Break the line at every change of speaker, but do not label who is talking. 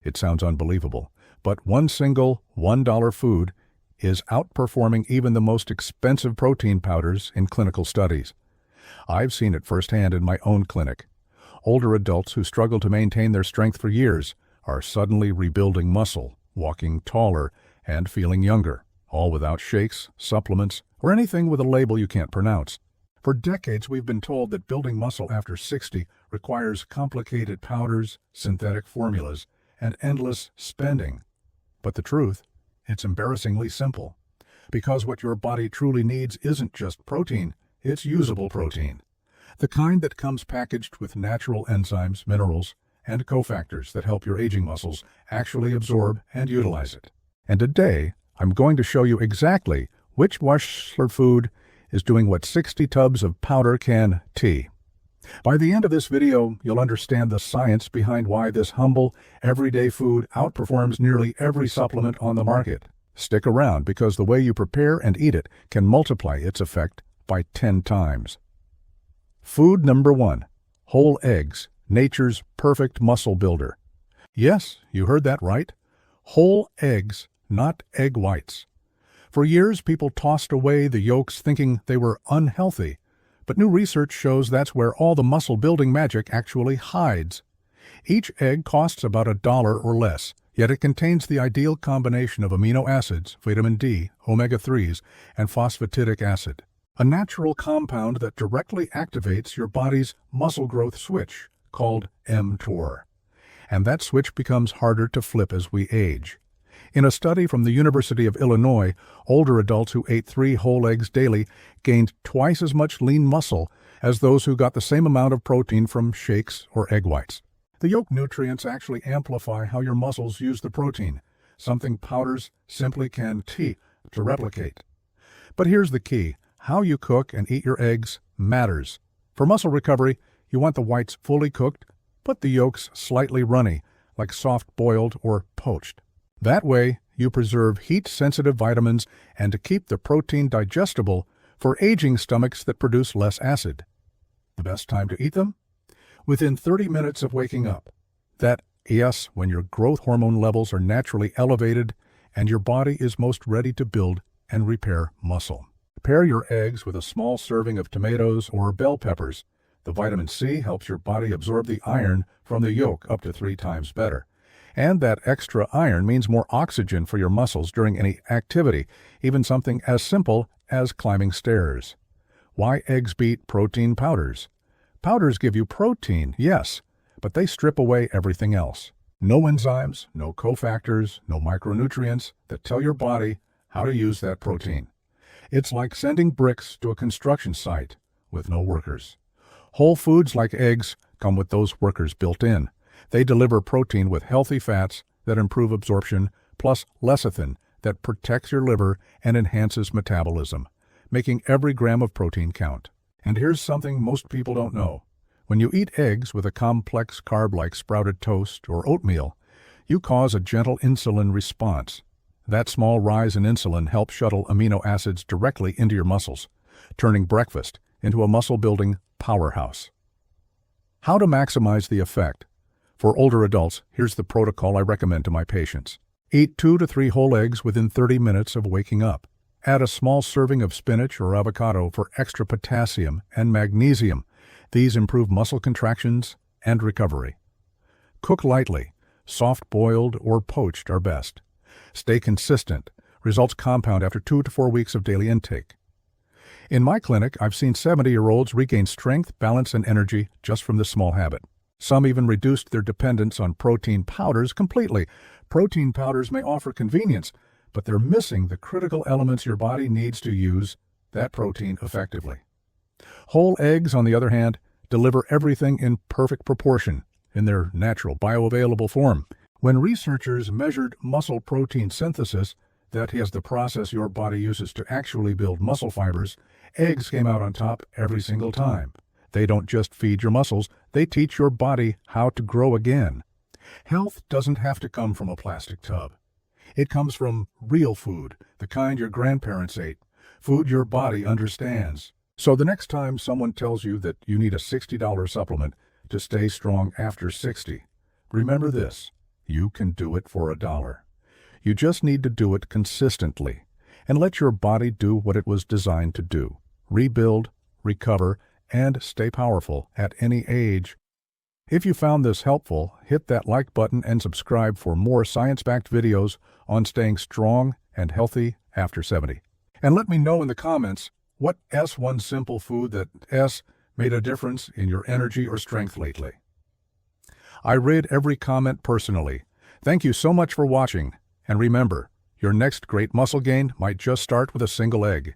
It sounds unbelievable, but one single $1 food is outperforming even the most expensive protein powders in clinical studies. I've seen it firsthand in my own clinic. Older adults who struggle to maintain their strength for years are suddenly rebuilding muscle, walking taller, and feeling younger, all without shakes, supplements, or anything with a label you can't pronounce. For decades, we've been told that building muscle after 60 requires complicated powders, synthetic formulas, and endless spending. But the truth, it's embarrassingly simple. Because what your body truly needs isn't just protein, it's usable protein. The kind that comes packaged with natural enzymes, minerals, and cofactors that help your aging muscles actually absorb and utilize it. And today, I'm going to show you exactly which muscular food is doing what 60 tubs of powder can tea. By the end of this video, you'll understand the science behind why this humble, everyday food outperforms nearly every supplement on the market. Stick around because the way you prepare and eat it can multiply its effect by 10 times. Food number 1. Whole eggs, nature's perfect muscle builder. Yes, you heard that right. Whole eggs, not egg whites. For years, people tossed away the yolks thinking they were unhealthy, but new research shows that's where all the muscle-building magic actually hides. Each egg costs about $1 or less, yet it contains the ideal combination of amino acids, vitamin D, omega-3s, and phosphatidic acid, a natural compound that directly activates your body's muscle growth switch, called mTOR. And that switch becomes harder to flip as we age. In a study from the University of Illinois, older adults who ate 3 whole eggs daily gained twice as much lean muscle as those who got the same amount of protein from shakes or egg whites. The yolk nutrients actually amplify how your muscles use the protein, something powders simply can't to replicate. But here's the key. How you cook and eat your eggs matters. For muscle recovery, you want the whites fully cooked, but the yolks slightly runny, like soft-boiled or poached. That way, you preserve heat-sensitive vitamins and to keep the protein digestible for aging stomachs that produce less acid. The best time to eat them? Within 30 minutes of waking up. Yes, when your growth hormone levels are naturally elevated and your body is most ready to build and repair muscle. Pair your eggs with a small serving of tomatoes or bell peppers. The vitamin C helps your body absorb the iron from the yolk up to 3 times better. And that extra iron means more oxygen for your muscles during any activity, even something as simple as climbing stairs. Why eggs beat protein powders? Powders give you protein, yes, but they strip away everything else. No enzymes, no cofactors, no micronutrients that tell your body how to use that protein. It's like sending bricks to a construction site with no workers. Whole foods like eggs come with those workers built in. They deliver protein with healthy fats that improve absorption, plus lecithin that protects your liver and enhances metabolism, making every gram of protein count. And here's something most people don't know. When you eat eggs with a complex carb like sprouted toast or oatmeal, you cause a gentle insulin response. That small rise in insulin helps shuttle amino acids directly into your muscles, turning breakfast into a muscle-building powerhouse. How to maximize the effect? For older adults, here's the protocol I recommend to my patients. Eat 2 to 3 whole eggs within 30 minutes of waking up. Add a small serving of spinach or avocado for extra potassium and magnesium. These improve muscle contractions and recovery. Cook lightly. Soft-boiled or poached are best. Stay consistent. Results compound after 2 to 4 weeks of daily intake. In my clinic, I've seen 70-year-olds regain strength, balance, and energy just from this small habit. Some even reduced their dependence on protein powders completely. Protein powders may offer convenience, but they're missing the critical elements your body needs to use that protein effectively. Whole eggs, on the other hand, deliver everything in perfect proportion, in their natural bioavailable form. When researchers measured muscle protein synthesis, that is the process your body uses to actually build muscle fibers, eggs came out on top every single time. They don't just feed your muscles, they teach your body how to grow again. Health doesn't have to come from a plastic tub. It comes from real food, the kind your grandparents ate, food your body understands. So the next time someone tells you that you need a $60 supplement to stay strong after 60, remember this. You can do it for $1. You just need to do it consistently and let your body do what it was designed to do: rebuild, recover, and stay powerful at any age. If you found this helpful, hit that like button and subscribe for more science-backed videos on staying strong and healthy after 70. And let me know in the comments what one simple food that made a difference in your energy or strength lately. I read every comment personally. Thank you so much for watching. And remember, your next great muscle gain might just start with a single egg.